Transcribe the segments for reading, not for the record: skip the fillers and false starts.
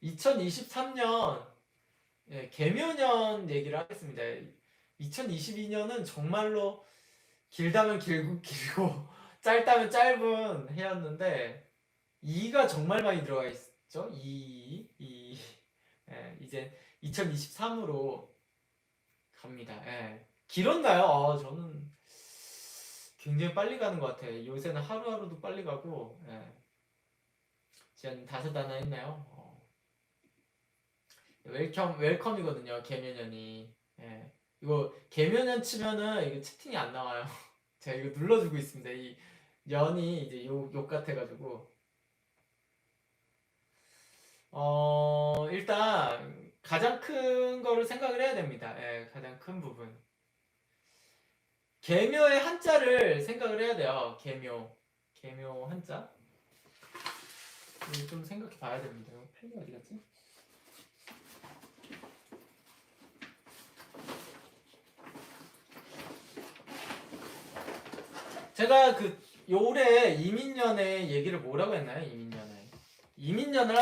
2023년 개묘년 얘기를 하겠습니다. 2022년은 정말로 길다면 길고 짧다면 짧은 해였는데 2가 정말 많이 들어가 있죠. 이제 2023으로 갑니다. 길었나요? 저는 굉장히 빨리 가는 것 같아요. 요새는 하루하루도 빨리 가고 지금 5단어 했나요? 웰컴이거든요. 개묘년이. 이거 개묘년 치면은 이거 채팅이 안 나와요. 제가 이거 눌러주고 있습니다. 이 년이 이제 욕 같아가지고. 일단 가장 큰 거를 생각을 해야 됩니다. 가장 큰 부분. 개묘의 한자를 생각을 해야 돼요. 개묘 한자. 좀 생각해 봐야 됩니다. 펜이 어디 갔지? 제가 올해 이민년에 얘기를 뭐라고 했나요? 이민년을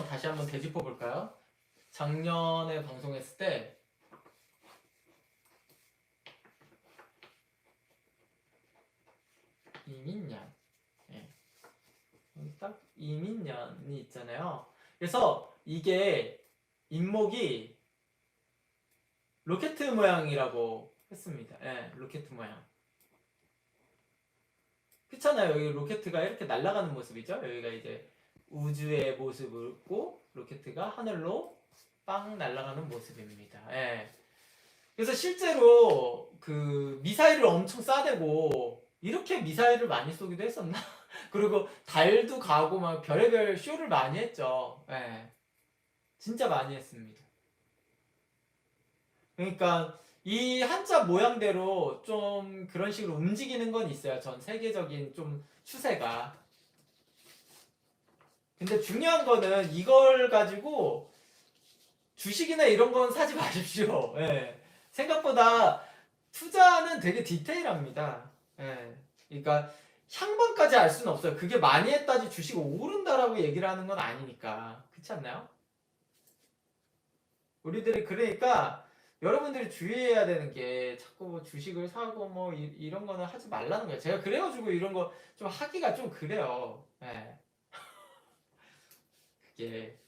다시 한번 되짚어 볼까요? 작년에 방송했을 때 이민년, 딱 이민년이 있잖아요. 그래서 이게 인목이 로켓 모양이라고 했습니다. 로켓 모양. 그렇잖아요. 여기 로켓가 이렇게 날아가는 모습이죠. 여기가 이제 우주의 모습이고 로켓가 하늘로 빵 날아가는 모습입니다. 그래서 실제로 미사일을 엄청 쏴대고 이렇게 미사일을 많이 쏘기도 했었나? 그리고 달도 가고 막 별의별 쇼를 많이 했죠. 진짜 많이 했습니다. 그러니까 이 한자 모양대로 좀 그런 식으로 움직이는 건 있어요. 전 세계적인 좀 추세가. 근데 중요한 거는 이걸 가지고 주식이나 이런 건 사지 마십시오. 생각보다 투자는 되게 디테일합니다. 그러니까 향방까지 알 수는 없어요. 그게 많이 했다지 주식 오른다라고 얘기를 하는 건 아니니까. 그렇지 않나요? 우리들이 그러니까 여러분들이 주의해야 되는 게 자꾸 뭐 주식을 사고 뭐 이런 거는 하지 말라는 거예요. 제가 그래가지고 이런 거 좀 하기가 좀 그래요. 그게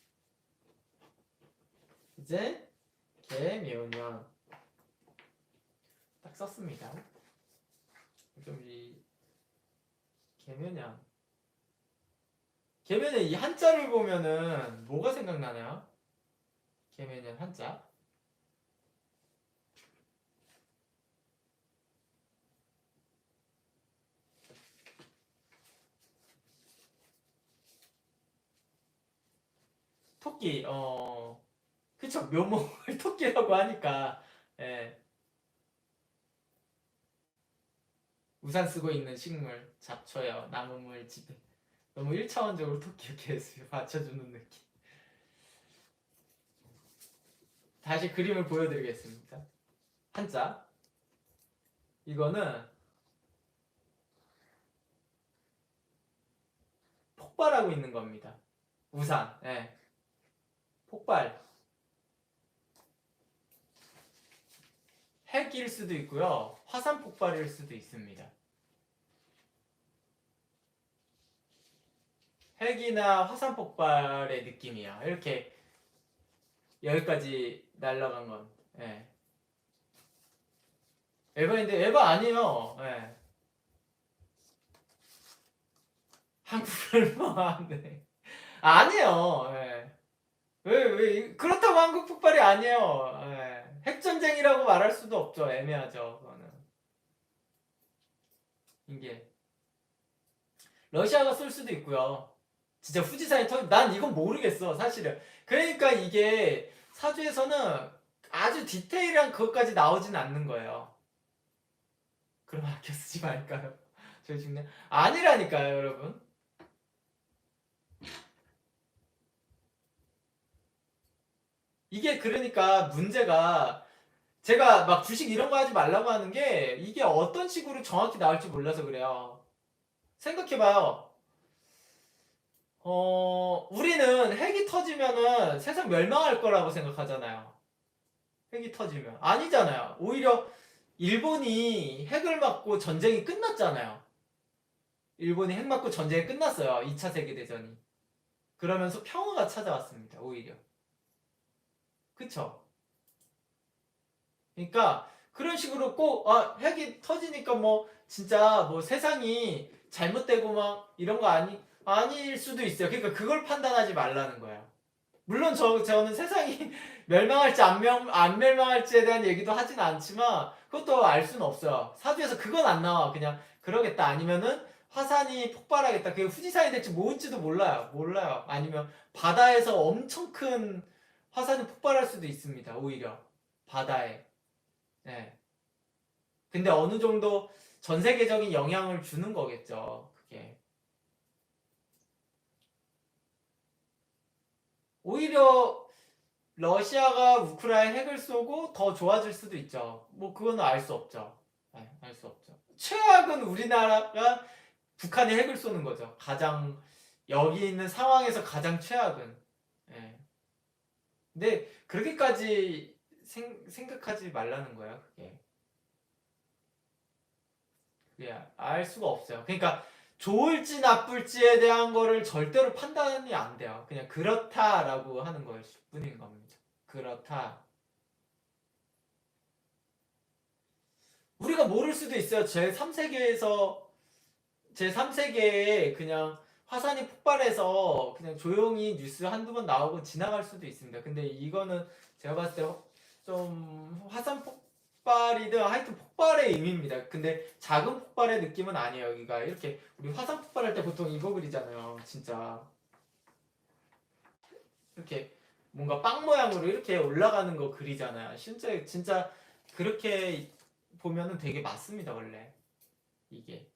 이제 개묘년 딱 썼습니다. 좀 이 개묘년 이 한자를 보면은 뭐가 생각나나요? 개묘년 한자. 토끼. 그쵸. 묘목을 토끼라고 하니까. 우산 쓰고 있는 식물, 잡초요, 나무물, 지배. 너무 1차원적으로 토끼 이렇게 받쳐주는 느낌. 다시 그림을 보여드리겠습니다. 한자. 이거는 폭발하고 있는 겁니다. 우산. 폭발. 핵일 수도 있고요. 화산 폭발일 수도 있습니다. 핵이나 화산 폭발의 느낌이야. 이렇게 여기까지 날아간 건. 에바인데 에바 아니에요. 한국 얼마인데? 아니에요. 왜 그렇다고 한국 폭발이 아니에요. 핵전쟁이라고 말할 수도 없죠. 애매하죠. 그거는. 이게 러시아가 쏠 수도 있고요. 진짜 후지산이 난 이건 모르겠어 사실은. 그러니까 이게 사주에서는 아주 디테일한 그것까지 나오진 않는 거예요. 그럼 아껴 쓰지 말까요? 저희 중에 아니라니까요, 여러분. 이게 그러니까 문제가 제가 막 주식 이런 거 하지 말라고 하는 게 이게 어떤 식으로 정확히 나올지 몰라서 그래요. 생각해봐요. 우리는 핵이 터지면은 세상 멸망할 거라고 생각하잖아요. 핵이 터지면. 아니잖아요. 오히려 일본이 핵을 맞고 전쟁이 끝났잖아요. 일본이 핵 맞고 전쟁이 끝났어요. 2차 세계대전이. 그러면서 평화가 찾아왔습니다. 오히려. 그쵸? 그러니까 그런 식으로 꼭 핵이 터지니까 뭐 진짜 뭐 세상이 잘못되고 막 이런 거 아닐 수도 있어요. 그러니까 그걸 판단하지 말라는 거예요. 물론 저는 세상이 멸망할지 안 멸망할지에 대한 얘기도 하진 않지만 그것도 알 수는 없어요. 사주에서 그건 안 나와. 그냥 그러겠다. 아니면은 화산이 폭발하겠다. 그게 후지산이 될지 뭘지도 몰라요. 몰라요. 아니면 바다에서 엄청 큰 화산이 폭발할 수도 있습니다. 오히려 바다에. 네. 근데 어느 정도 전 세계적인 영향을 주는 거겠죠. 그게. 오히려 러시아가 우크라이나에 핵을 쏘고 더 좋아질 수도 있죠. 뭐 그거는 알 수 없죠. 네, 알 수 없죠. 최악은 우리나라가 북한이 핵을 쏘는 거죠. 가장 여기 있는 상황에서 가장 최악은. 네. 근데 그렇게까지 생각하지 말라는 거야. 그게 알 수가 없어요. 그러니까 좋을지 나쁠지에 대한 거를 절대로 판단이 안 돼요. 그냥 그렇다라고 하는 걸 뿐인 겁니다. 그렇다. 우리가 모를 수도 있어요. 제3세계에 그냥 화산이 폭발해서 그냥 조용히 뉴스 한두 번 나오고 지나갈 수도 있습니다. 근데 이거는 제가 봤을 때 좀 화산 폭발이든 하여튼 폭발의 의미입니다. 근데 작은 폭발의 느낌은 아니에요. 여기가 이렇게 우리 화산 폭발할 때 보통 이거 그리잖아요. 진짜 이렇게 뭔가 빵 모양으로 이렇게 올라가는 거 그리잖아요. 진짜 그렇게 보면은 되게 맞습니다. 원래 이게.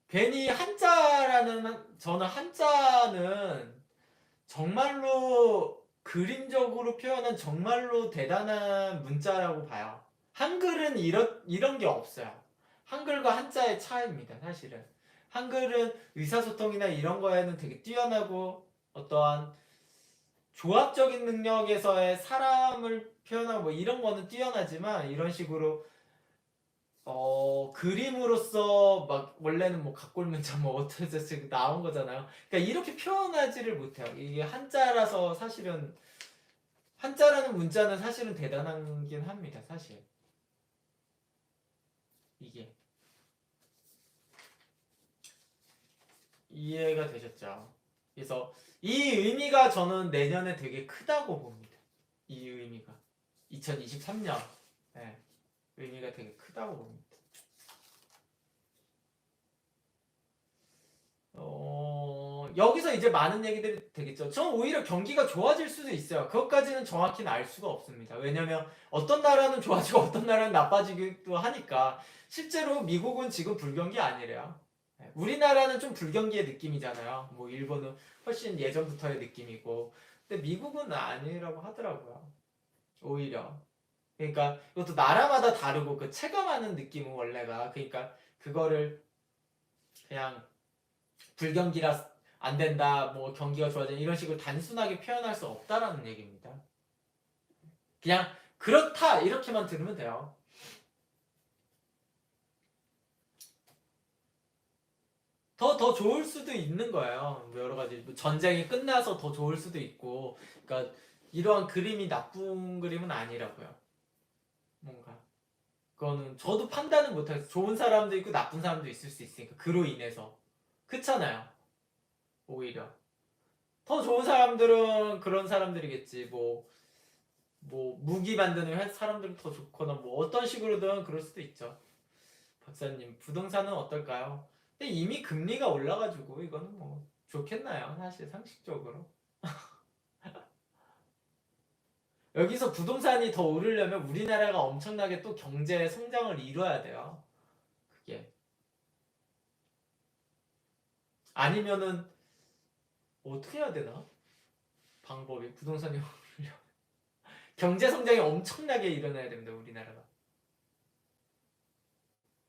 괜히 저는 한자는 정말로 그림적으로 표현한 정말로 대단한 문자라고 봐요. 한글은 이런 게 없어요. 한글과 한자의 차이입니다, 사실은. 한글은 의사소통이나 이런 거에는 되게 뛰어나고 어떠한 조합적인 능력에서의 사람을 표현하고 뭐 이런 거는 뛰어나지만 이런 식으로 그림으로서 막 원래는 뭐 각골문자 뭐 어쩌저쩌고 나온 거잖아요. 그러니까 이렇게 표현하지를 못해요. 이게 한자라서 사실은 한자라는 문자는 사실은 대단하긴 합니다. 사실 이게 이해가 되셨죠? 그래서 이 의미가 저는 내년에 되게 크다고 봅니다. 이 의미가 2023년 의미가 되게 크다고 봅니다. 여기서 이제 많은 얘기들이 되겠죠. 저는 오히려 경기가 좋아질 수도 있어요. 그것까지는 정확히는 알 수가 없습니다. 왜냐면 어떤 나라는 좋아지고 어떤 나라는 나빠지기도 하니까 실제로 미국은 지금 불경기 아니래요. 우리나라는 좀 불경기의 느낌이잖아요. 뭐 일본은 훨씬 예전부터의 느낌이고 근데 미국은 아니라고 하더라고요. 오히려. 그러니까 이것도 나라마다 다르고 그 체감하는 느낌은 원래가 그러니까 그거를 그냥 불경기라 안 된다, 뭐 경기가 좋아진다 이런 식으로 단순하게 표현할 수 없다라는 얘기입니다. 그냥 그렇다 이렇게만 들으면 돼요. 더 좋을 수도 있는 거예요. 뭐 여러 가지 뭐 전쟁이 끝나서 더 좋을 수도 있고, 그러니까 이러한 그림이 나쁜 그림은 아니라고요. 뭔가 그거는 저도 판단은 못하겠어요. 좋은 사람도 있고 나쁜 사람도 있을 수 있으니까 그로 인해서 그렇잖아요. 오히려 더 좋은 사람들은 그런 사람들이겠지. 뭐 무기 만드는 사람들은 더 좋거나 뭐 어떤 식으로든 그럴 수도 있죠. 박사님 부동산은 어떨까요? 근데 이미 금리가 올라가지고 이거는 뭐 좋겠나요? 사실 상식적으로 여기서 부동산이 더 오르려면 우리나라가 엄청나게 또 경제 성장을 이뤄야 돼요. 그게 아니면은 어떻게 해야 되나? 방법이 부동산이 오르려 경제 성장이 엄청나게 일어나야 됩니다. 우리나라가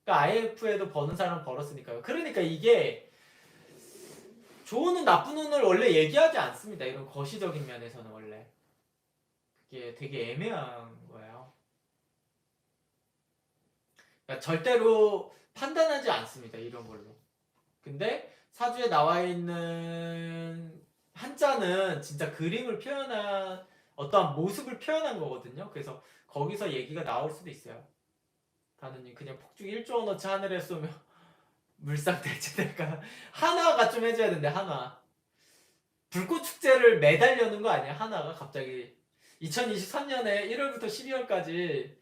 그러니까 IMF에도 버는 사람 벌었으니까요. 그러니까 이게 좋은 운 나쁜 운을 원래 얘기하지 않습니다. 이런 거시적인 면에서는 원래 그게 되게 애매한 거예요. 그러니까 절대로 판단하지 않습니다. 이런 걸로. 근데 사주에 나와 있는 한자는 진짜 그림을 표현한 어떠한 모습을 표현한 거거든요. 그래서 거기서 얘기가 나올 수도 있어요. 다느님 그냥 폭죽 1조 원어치 하늘에 쏘면 물상 대체될까? 한화가 좀 해줘야 되는데 한화. 불꽃 축제를 매달 여는 거 아니야? 한화가 갑자기 2023년에 1월부터 12월까지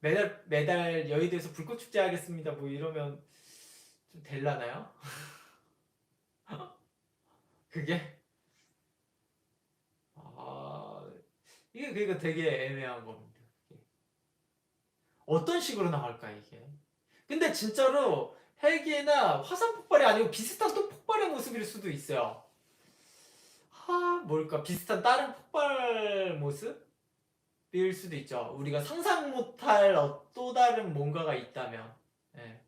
매달 여의도에서 불꽃 축제 하겠습니다. 뭐 이러면 좀 될라나요? 그게 아 이게 그러니까 되게 애매한 겁니다. 어떤 식으로 나올까 이게? 근데 진짜로 헬기나 화산 폭발이 아니고 비슷한 또 폭발의 모습일 수도 있어요. 뭘까? 비슷한 다른 폭발 모습일 수도 있죠. 우리가 상상 못할 또 다른 뭔가가 있다면, 예.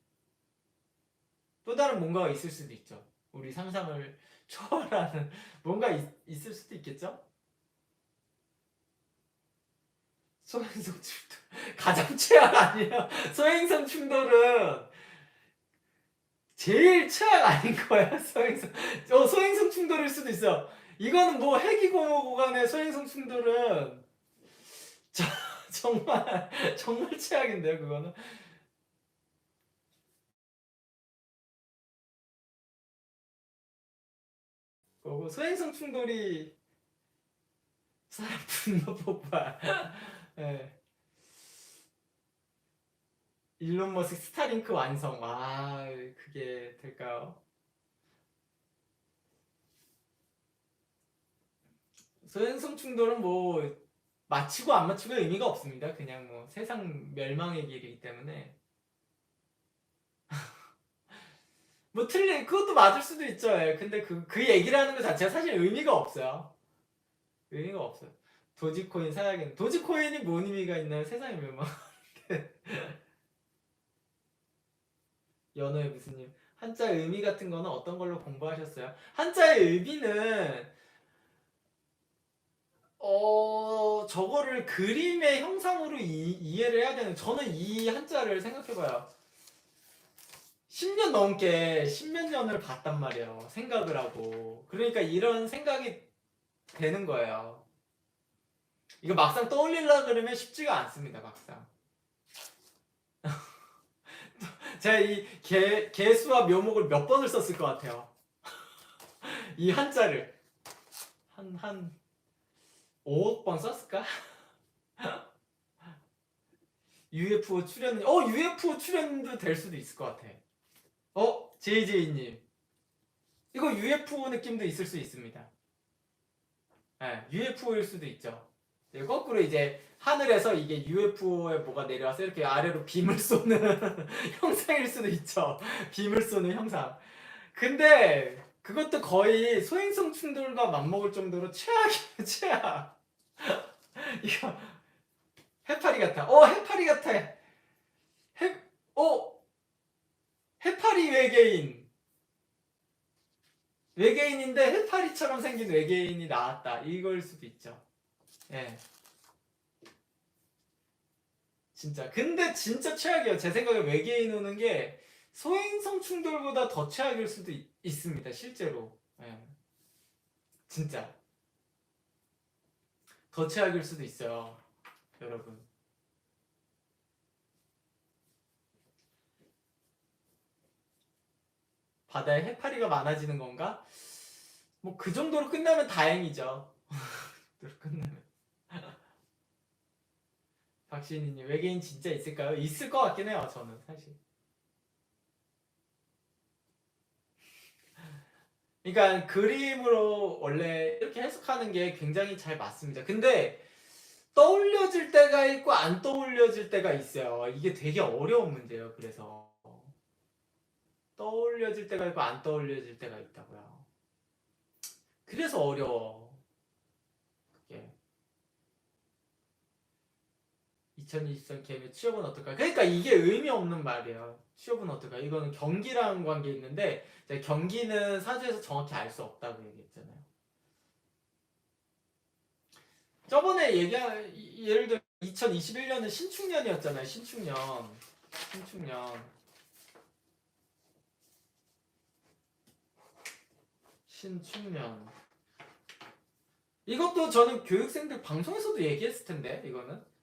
또 다른 뭔가가 있을 수도 있죠. 우리 상상을 초월하는 뭔가 있을 수도 있겠죠? 소행성 충돌. 가장 최악 아니에요? 소행성 충돌은 제일 최악 아닌 거야, 소행성. 소행성 충돌일 수도 있어. 이거는 뭐 해기고모 간의 소행성 충돌은 저, 정말 최악인데요, 그거는. 그리고 소행성 충돌이 사람 분노 폭발. 예. 일론 머스크 스타링크 완성. 그게 될까요? 소행성 충돌은 뭐 맞히고 안 맞히고 의미가 없습니다. 그냥 뭐 세상 멸망의 길이기 때문에. 뭐 그것도 맞을 수도 있죠. 예. 근데 그 얘기를 하는 것 자체가 사실 의미가 없어요. 의미가 없어요. 도지코인 사야겠네. 도지코인이 뭔 의미가 있나요? 세상에 멸망. 연어의 무슨님. 한자의 의미 같은 거는 어떤 걸로 공부하셨어요? 한자의 의미는 저거를 그림의 형상으로 이해를 해야 되는. 저는 이 한자를 생각해봐요. 10년 넘게 10몇 년을 봤단 말이에요. 생각을 하고. 그러니까 이런 생각이 되는 거예요. 이거 막상 떠올리려 그러면 쉽지가 않습니다. 막상. 제가 이 개수와 묘목을 몇 번을 썼을 것 같아요. 이 한자를 한 5억 번 썼을까? UFO UFO 출연도 될 수도 있을 것 같아. JJ님. 이거 UFO 느낌도 있을 수 있습니다. 네, UFO일 수도 있죠. 거꾸로 이제 하늘에서 이게 UFO에 뭐가 내려와서 이렇게 아래로 빔을 쏘는 형상일 수도 있죠. 빔을 쏘는 형상. 근데 그것도 거의 소행성 충돌과 맞먹을 정도로 최악이에요, 최악. 이거 해파리 같아. 해파리 같아. 해, 어, 해파리 외계인. 외계인인데 해파리처럼 생긴 외계인이 나왔다. 이걸 수도 있죠. 예. 진짜. 근데 진짜 최악이에요. 제 생각에 외계인 오는 게 소행성 충돌보다 더 최악일 수도 있습니다. 실제로. 예. 진짜. 더 최악일 수도 있어요. 여러분. 바다에 해파리가 많아지는 건가? 뭐 그 정도로 끝나면 다행이죠. 그 정도로 끝나면. 박시인님 외계인 진짜 있을까요? 있을 것 같긴 해요. 저는 사실. 그러니까 그림으로 원래 이렇게 해석하는 게 굉장히 잘 맞습니다. 근데 떠올려질 때가 있고 안 떠올려질 때가 있어요. 이게 되게 어려운 문제예요. 그래서 떠올려질 때가 있고 안 떠올려질 때가 있다고요. 그래서 어려워. 그게 2023 개미 취업은 어떨까? 그러니까 이게 의미 없는 말이에요. 취업은 어떨까? 이거는 경기랑 관계 있는데 경기는 사주에서 정확히 알 수 없다고 얘기했잖아요. 저번에 예를 들어 2021년은 신축년이었잖아요. 신축년. 신축년. 신축년. 이것도 저는 교육생들 방송에서도 얘기했을 텐데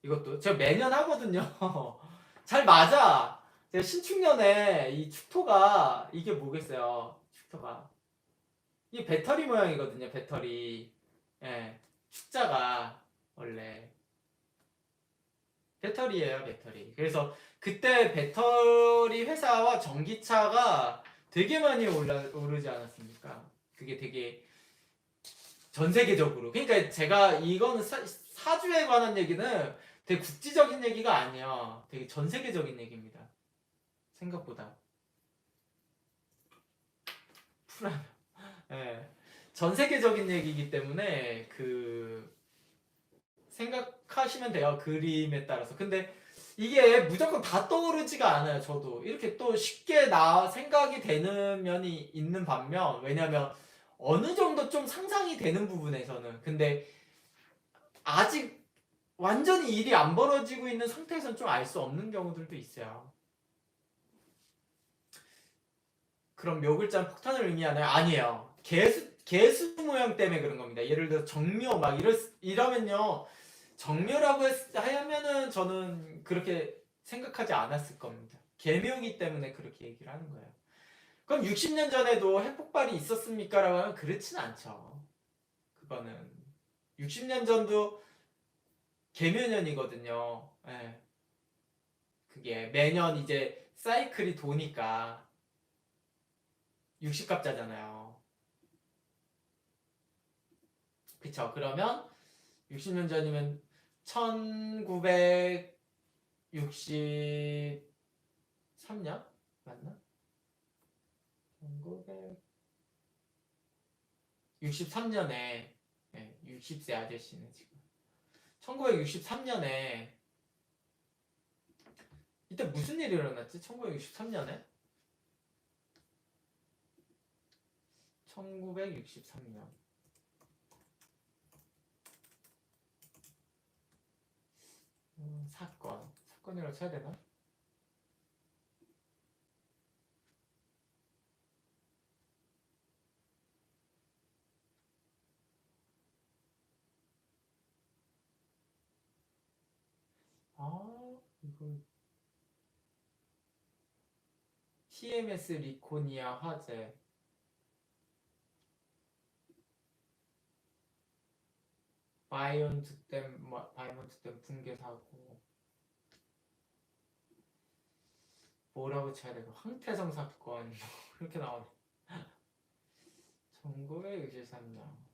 이것도 제가 매년 하거든요. 잘 맞아. 제가 신축년에 이 축토가 이게 뭐겠어요? 축토가 이 배터리 모양이거든요. 배터리. 예. 축자가 원래 배터리예요. 배터리. 그래서 그때 배터리 회사와 전기차가 되게 많이 오르지 않았습니까? 그게 되게 전 세계적으로. 그러니까 제가 이거는 사주에 관한 얘기는 되게 국지적인 얘기가 아니야. 되게 전 세계적인 얘기입니다. 생각보다. 풀하면. 예. 전 세계적인 얘기이기 때문에 생각하시면 돼요. 그림에 따라서. 근데 이게 무조건 다 떠오르지가 않아요. 저도 이렇게 또 쉽게 생각이 되는 면이 있는 반면, 왜냐면 어느 정도 좀 상상이 되는 부분에서는, 근데 아직 완전히 일이 안 벌어지고 있는 상태에서는 좀 알 수 없는 경우들도 있어요. 그럼 묘글자는 폭탄을 의미하나요? 아니에요. 개수 모양 때문에 그런 겁니다. 예를 들어 정묘 막 이러면요. 정묘라고 하면은 저는 그렇게 생각하지 않았을 겁니다. 개묘기 때문에 그렇게 얘기를 하는 거예요. 그럼 60년 전에도 핵폭발이 있었습니까? 라고 하면 그렇진 않죠. 그거는 60년 전도 개묘년이거든요. 예. 그게 매년 이제 사이클이 도니까 60갑자잖아요. 그쵸? 그러면 60년 전이면 1963년? 맞나? 1963년에 60세 아저씨는 지금 1963년에 이때 무슨 일이 일어났지? 1963년에 1963년 사건이라고 쳐야 되나? 이거 TMS 리코니아 화재 바이몬트 댐 붕괴 사고 뭐라고 쳐야 되나? 황태성 사건 이렇게 나오네. 1963년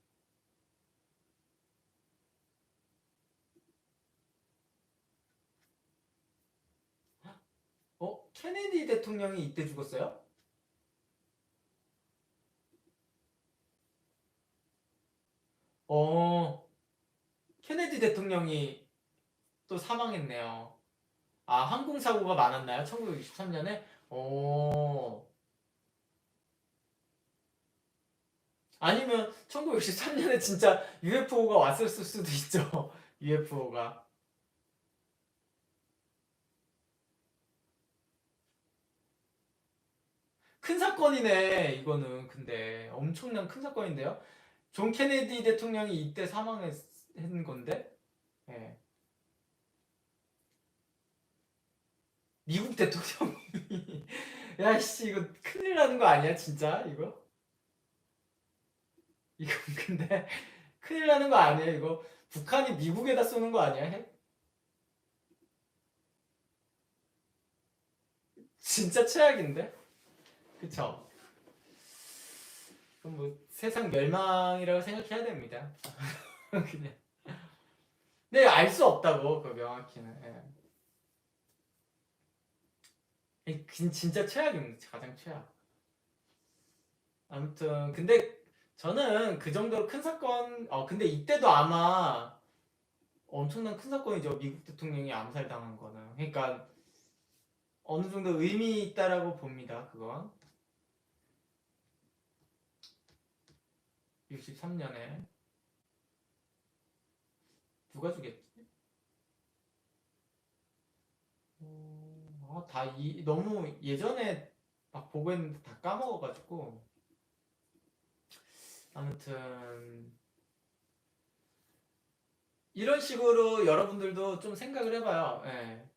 케네디 대통령이 이때 죽었어요? 케네디 대통령이 또 사망했네요. 항공사고가 많았나요? 1963년에? 아니면 1963년에 진짜 UFO가 왔을 수도 있죠. UFO가. 큰 사건이네, 이거는. 근데 엄청난 큰 사건인데요. 존 케네디 대통령이 이때 사망했는 건데? 예. 미국 대통령이 야씨 이거 큰일 나는 거 아니야 진짜 이거? 이거 근데 큰일 나는 거 아니야 이거? 북한이 미국에다 쏘는 거 아니야? 진짜 최악인데? 그쵸? 그럼 뭐 세상 멸망이라고 생각해야 됩니다. 그냥. 근데 알 수 없다고 그 명확히는. 진짜 최악입니다. 가장 최악. 아무튼 근데 저는 그 정도로 큰 사건 근데 이때도 아마 엄청난 큰 사건이죠. 미국 대통령이 암살당한 거는. 그러니까 어느 정도 의미 있다라고 봅니다. 그건 63년에 누가 죽였지? 너무 예전에 막 보고 했는데 다 까먹어가지고 아무튼 이런 식으로 여러분들도 좀 생각을 해봐요. 예.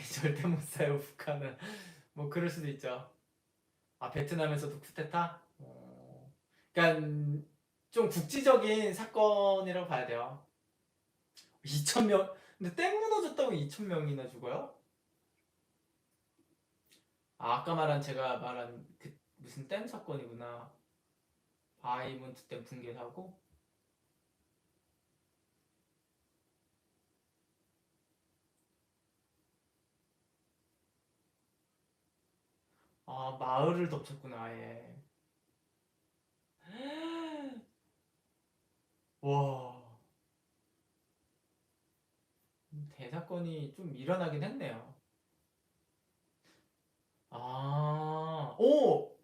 절대 못 사요 북한은. 뭐 그럴 수도 있죠. 아 베트남에서도 쿠데타? 그러니까 좀 국지적인 사건이라고 봐야 돼요. 2,000명. 근데 댐 무너졌다고 2,000명이나 죽어요? 아까 제가 말한 그 무슨 댐 사건이구나. 바이문트 댐 붕괴 사고. 아 마을을 덮쳤구나 아예. 와 대사건이 좀 일어나긴 했네요. 아, 오!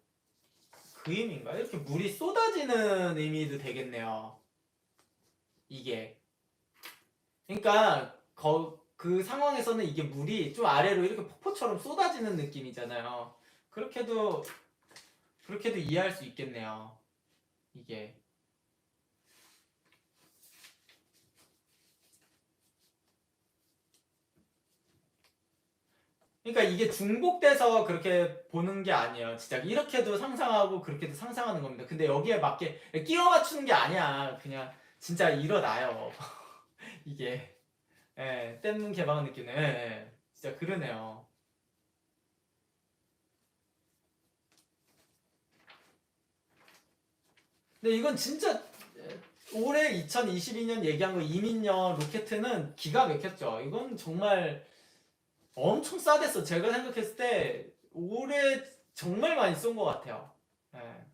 그 의미인가? 이렇게 물이 쏟아지는 의미도 되겠네요. 이게. 그러니까 그 상황에서는 이게 물이 좀 아래로 이렇게 폭포처럼 쏟아지는 느낌이잖아요. 그렇게도 이해할 수 있겠네요. 이게. 그러니까 이게 중복돼서 그렇게 보는 게 아니에요. 진짜 이렇게도 상상하고 그렇게도 상상하는 겁니다. 근데 여기에 맞게 끼워 맞추는 게 아니야. 그냥 진짜 일어나요. 이게. 예, 땜문 개방 느낌네. 예, 예. 진짜 그러네요. 근데 이건 진짜 올해 2022년 얘기한 거 이민년 로켓은 기가 막혔죠. 이건 정말 엄청 싸댔어. 제가 생각했을 때 올해 정말 많이 쏜 것 같아요. 예.